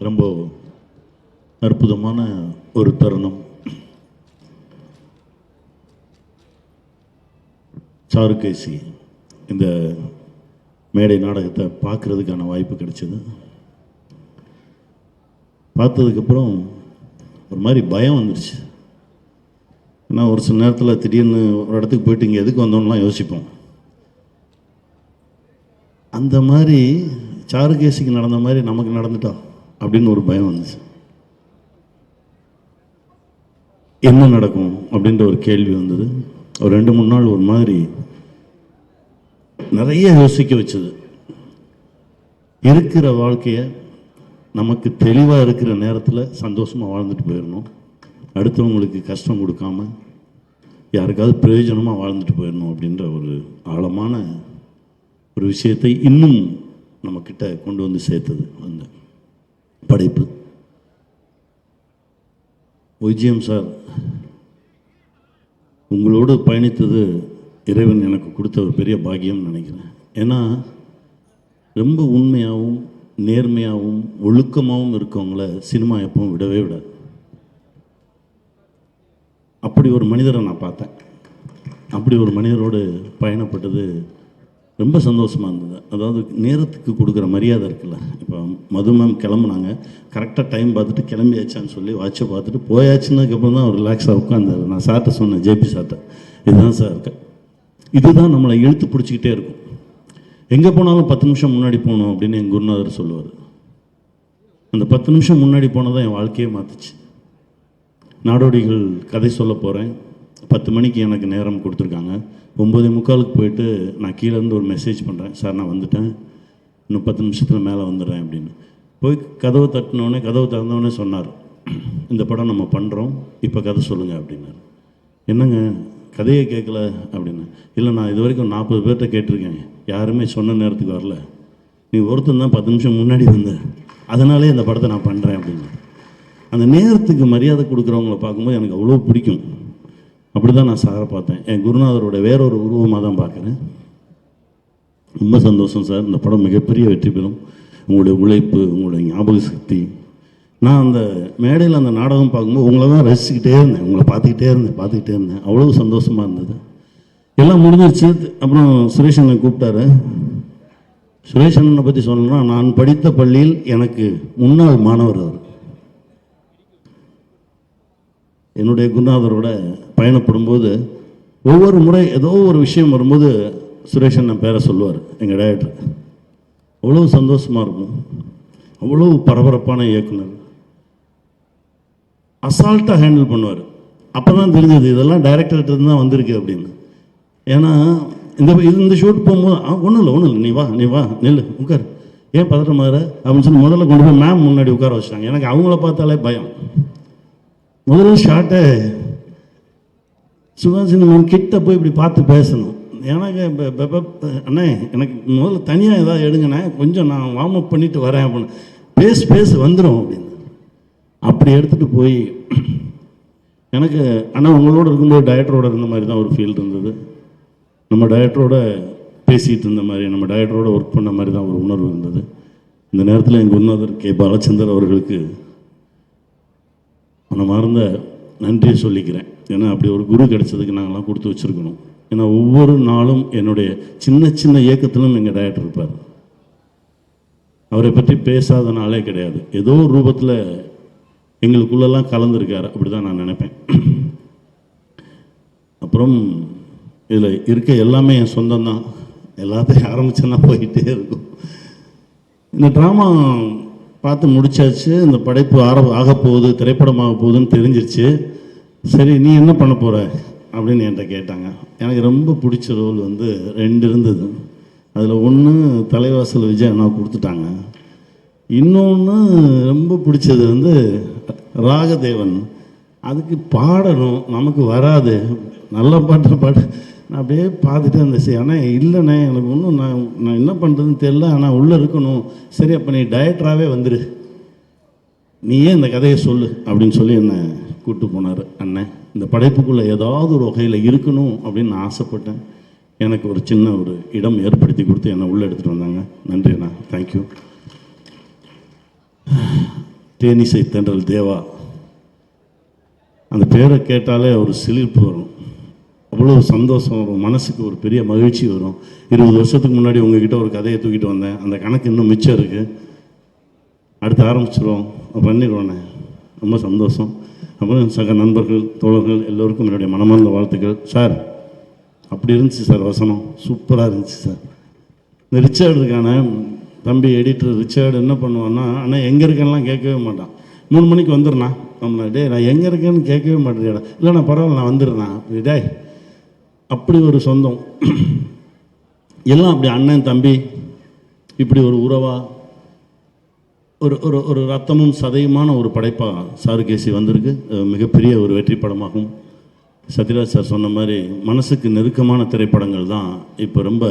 ரொம்ப அற்புதமான ஒரு தருணம். சாருகேசி இந்த மேடை நாடகத்தை பார்க்குறதுக்கான வாய்ப்பு கிடைச்சிது. பார்த்ததுக்கப்புறம் ஒரு மாதிரி பயம் வந்துடுச்சு. ஏன்னா ஒரு சில நேரத்தில் திடீர்னு ஒரு இடத்துக்கு போயிட்டு இங்கே எதுக்கு வந்தோம்லாம் யோசிப்போம். அந்த மாதிரி சாருகேசிக்கு நடந்த மாதிரி நமக்கு நடந்துட்டா அப்படின்னு ஒரு பயம் வந்துச்சு. என்ன நடக்கும் அப்படின்ற ஒரு கேள்வி வந்தது. ஒரு 2-3 நாள் ஒரு மாதிரி நிறைய யோசிக்க வச்சது. இருக்கிற வாழ்க்கையை நமக்கு தெளிவாக இருக்கிற நேரத்தில் சந்தோஷமாக வாழ்ந்துட்டு போயிடணும். அடுத்தவங்களுக்கு கஷ்டம் கொடுக்காம யாருக்காவது பிரயோஜனமாக வாழ்ந்துட்டு போயிடணும் அப்படின்ற ஒரு ஆழமான ஒரு விஷயத்தை இன்னும் நம்மக்கிட்ட கொண்டு வந்து சேர்த்தது அந்த படைப்பு. ஒய்ஜிஎம் சார், உங்களோடு பயணித்தது இறைவன் எனக்கு கொடுத்த ஒரு பெரிய பாக்கியம்னு நினைக்கிறேன். ஏன்னா ரொம்ப உண்மையாகவும் நேர்மையாகவும் ஒழுக்கமாகவும் இருக்கவங்கள சினிமா எப்பவும் விடவே விடாது. அப்படி ஒரு மனிதரை நான் பார்த்தேன். அப்படி ஒரு மனிதரோடு பயணப்பட்டது ரொம்ப சந்தோஷமாக இருந்தது. அதாவது நேரத்துக்கு கொடுக்குற மரியாதை இருக்குல்ல. இப்போ மது மேம் கிளம்புனாங்க, கரெக்டாக டைம் பார்த்துட்டு கிளம்பியாச்சான்னு சொல்லி வாட்சை பார்த்துட்டு போயாச்சுன்னதுக்கப்புறம் தான் அவர் ரிலாக்ஸாக உட்காந்தார். நான் சார்ட்ட சொன்னேன், ஜேபி சார்ட்ட, இதுதான் சார் இருக்க, இதுதான் நம்மளை இழுத்து பிடிச்சிக்கிட்டே இருக்கும். எங்கே போனாலும் 10 நிமிஷம் முன்னாடி போகணும் அப்படின்னு என் குருநாதர் சொல்லுவார். அந்த 10 நிமிஷம் முன்னாடி போனதான் என் வாழ்க்கையே மாற்றுச்சு. நாடோடிகள் கதை சொல்ல போகிறேன். 10 மணிக்கு எனக்கு நேரம் கொடுத்துருக்காங்க. 9:45 போயிட்டு நான் கீழேருந்து ஒரு மெசேஜ் பண்ணுறேன், சார் நான் வந்துட்டேன், இன்னும் 10 நிமிஷத்தில் மேலே வந்துடுறேன் அப்படின்னு. போய் கதவை தட்டினோடனே, கதவை திறந்தோடனே சொன்னார், இந்த படம் நம்ம பண்ணுறோம், இப்போ கதை சொல்லுங்கள் அப்படின்னாரு. என்னங்க கதையை கேட்கல அப்படின்னு. இல்லை, நான் இது வரைக்கும் 40 பேர்கிட்ட கேட்டிருக்கேன், யாருமே சொன்ன நேரத்துக்கு வரல, நீ ஒருத்தன் தான் 10 நிமிஷம் முன்னாடி வந்த, அதனாலே இந்த படத்தை நான் பண்ணுறேன் அப்படின்னு. அந்த நேரத்துக்கு மரியாதை கொடுக்குறவங்கள பார்க்கும்போது எனக்கு அவ்வளோ பிடிக்கும். அப்படி தான் நான் சாரை பார்த்தேன். என் குருநாதரோட வேறொரு உருவமாக தான் பார்க்குறேன். ரொம்ப சந்தோஷம் சார். இந்த படம் மிகப்பெரிய வெற்றி பெறும். உங்களுடைய உழைப்பு, உங்களுடைய ஞாபக சக்தி. நான் அந்த மேடையில் அந்த நாடகம் பார்க்கும்போது உங்களை தான் ரசிச்சுக்கிட்டே இருந்தேன், உங்களை பார்த்துக்கிட்டே இருந்தேன். அவ்வளோ சந்தோஷமாக இருந்தது. எல்லாம் முடிஞ்சிருச்சு. அப்புறம் சுரேஷ் அண்ணன் கூப்பிட்டாரு. சுரேஷ் அண்ணனை பற்றி சொல்லணும்னா, நான் படித்த பள்ளியில் எனக்கு முன்னாள் மாணவர் அவர். என்னுடைய குருநாதரோட பயணப்படும்போது ஒவ்வொரு முறை ஏதோ ஒரு விஷயம் வரும்போது சுரேஷ் அண்ணன் பேரை சொல்லுவார் எங்கள் டைரக்டர். அவ்வளோ சந்தோஷமாக இருக்கும். அவ்வளோ பரபரப்பான இயக்குனர். அசால்ட்டாக ஹேண்டில் பண்ணுவார். அப்போ தான் தெரிஞ்சது இதெல்லாம் டைரக்டர்கிட்ட இருந்து தான் வந்திருக்கு அப்படின்னு. ஏன்னா இந்த ஷூட் போகும்போது ஒன்றும் இல்லை, நீ வா நெல் உட்கார், ஏன் பதட்டமாகற அப்படின்னு சொல்லி முதல்ல கொண்டு போய் மேம் முன்னாடி உட்கார வச்சிட்டாங்க. எனக்கு அவங்கள பார்த்தாலே பயம். முதல்ல ஷார்ட்டை சுகாசினி மேம் கிட்ட போய் இப்படி பார்த்து பேசணும். எனக்கு அண்ணே எனக்கு முதல்ல தனியாக ஏதாவது எடுங்கண்ணே, கொஞ்சம் நான் வார்ம் அப் பண்ணிட்டு வரேன் அப்படின்னு. பேசு வந்துடும் அப்படின்னு. அப்படி எடுத்துகிட்டு போய் எனக்கு ஆனால் உங்களோட இருக்கும்போது டைரக்டரோட இருந்த மாதிரி தான் ஒரு ஃபீல் இருந்தது. நம்ம டைரக்டரோட பேசிகிட்டு இருந்த மாதிரி, நம்ம டைரக்டரோட ஒர்க் பண்ண மாதிரி தான் ஒரு உணர்வு இருந்தது. இந்த நேரத்தில் என் குருநாதர் கே பாலச்சந்தர் அவர்களுக்கு மனமார்ந்த நன்றியை சொல்லிக்கிறேன். ஏன்னா அப்படி ஒரு குரு கிடைச்சதுக்கு நாங்கள்லாம் கொடுத்து வச்சுருக்கணும். ஏன்னா ஒவ்வொரு நாளும் என்னுடைய சின்ன சின்ன இயக்கத்திலும் எங்கள் டைரக்டர் இருப்பார். அவரை பற்றி பேசாத நாளே கிடையாது. ஏதோ ஒரு ரூபத்தில் எங்களுக்குள்ளெல்லாம் கலந்துருக்கார், அப்படி தான் நான் நினைப்பேன். அப்புறம் இதில் இருக்க எல்லாமே என் சொந்தம்தான். எல்லாத்தையும் ஆரம்பிச்சேன்னா போயிட்டே இருக்கும். இந்த ட்ராமா பார்த்து முடிச்சாச்சு. இந்த படைப்பு ஆகப்போகுது, திரைப்படமாக போகுதுன்னு தெரிஞ்சிருச்சு. சரி, நீ என்ன பண்ண போகிற அப்படின்னு என்கிட்ட கேட்டாங்க. எனக்கு ரொம்ப பிடிச்ச ரோல் 2 இருந்தது. அதில் ஒன்று தலைவாசல் விஜய் அண்ணா கொடுத்துட்டாங்க. இன்னொன்று ரொம்ப பிடிச்சது ராகதேவன். அதுக்கு பாடணும், நமக்கு வராது, நல்ல பாட்டு நான் அப்படியே பார்த்துட்டே இருந்தேன். ஆனால் இல்லைண்ணே எனக்கு ஒன்றும் நான் என்ன பண்ணுறதுன்னு தெரியல, ஆனால் உள்ளே இருக்கணும். சரி, அப்போ நீ டைரக்டராகவே வந்துரு, நீயே இந்த கதையை சொல்லு அப்படின்னு சொல்லி என்னை கூப்பிட்டு போனார் அண்ணன். இந்த படைப்புக்குள்ளே ஏதாவது ஒரு வகையில் இருக்கணும் அப்படின்னு நான் ஆசைப்பட்டேன். எனக்கு ஒரு சின்ன ஒரு இடம் ஏற்படுத்தி கொடுத்து என்னை உள்ளே எடுத்துகிட்டு வந்தாங்க. நன்றி அண்ணா, தேங்க்யூ. தேனிசை தென்றல் தேவா, அந்த பேரை கேட்டாலே ஒரு சிலிர்ப்பு வரும், அவ்வளோ சந்தோஷம் வரும், மனசுக்கு ஒரு பெரிய மகிழ்ச்சி வரும். 20 வருஷத்துக்கு முன்னாடி உங்ககிட்ட ஒரு கதையை தூக்கிட்டு வந்தேன், அந்த கணக்கு இன்னும் மிச்சம் இருக்குது, அடுத்து ஆரம்பிச்சிடுவோம், பண்ணிடுவோண்ணே. ரொம்ப சந்தோஷம். அப்புறம் சக நண்பர்கள் தோழர்கள் எல்லோருக்கும் என்னுடைய மனமார்ந்த வாழ்த்துக்கள். சார் அப்படி இருந்துச்சு சார், வசனம் சூப்பராக இருந்துச்சு சார். இந்த ரிச்சர்டுக்கான தம்பி எடிட்டர் ரிச்சர்டு என்ன பண்ணுவான்னா, ஆனால் எங்கே இருக்கேன்லாம் கேட்கவே மாட்டான். 3 மணிக்கு வந்துடுண்ணா, நம்மள டே நான் எங்கே இருக்கேன்னு கேட்கவே மாட்டேன். இல்லைண்ணா பரவாயில்ல நான் வந்துடுறேண்ணா. டே அப்படி ஒரு சொந்தம் எல்லாம், அப்படி அண்ணன் தம்பி இப்படி ஒரு உறவா ஒரு ஒரு ஒரு ரத்தமும் சதையுமான ஒரு படைப்பாக சாருகேசி வந்திருக்கு. மிகப்பெரிய ஒரு வெற்றி படமாகும். சத்யராஜ் சார் சொன்ன மாதிரி மனசுக்கு நெருக்கமான திரைப்படங்கள் தான் இப்போ ரொம்ப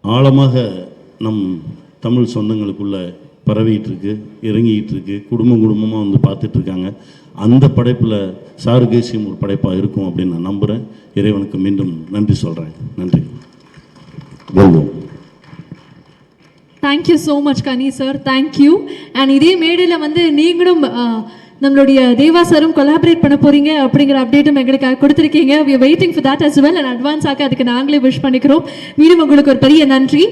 ஆழமாக நம் தமிழ் சொந்தங்களுக்குள்ளே பரவிட்டு இருக்கு, இறங்கிட்டு இருக்கு, குடும்பமாக வந்து பார்த்துட்ருக்காங்க. அந்த படைப்பில் சாருகேசியும் ஒரு படைப்பாக இருக்கும் அப்படின்னு நான் நம்புகிறேன். இறைவனுக்கு மீண்டும் நன்றி சொல்கிறேன். நன்றி. Thank you so much Ghani sir, thank you. And இதே மேடையில் வந்து நீங்களும் நம்மளுடைய தேவா சாரும் கொலாபரேட் பண்ண போகிறீங்க அப்படிங்கிற அப்டேட்டும் எங்களுக்கு கொடுத்துருக்கீங்க. We are waiting for that as well. And அட்வான்ஸாக அதுக்கு நாங்களே விஷ் பண்ணிக்கிறோம். மீண்டும் உங்களுக்கு ஒரு பெரிய நன்றி.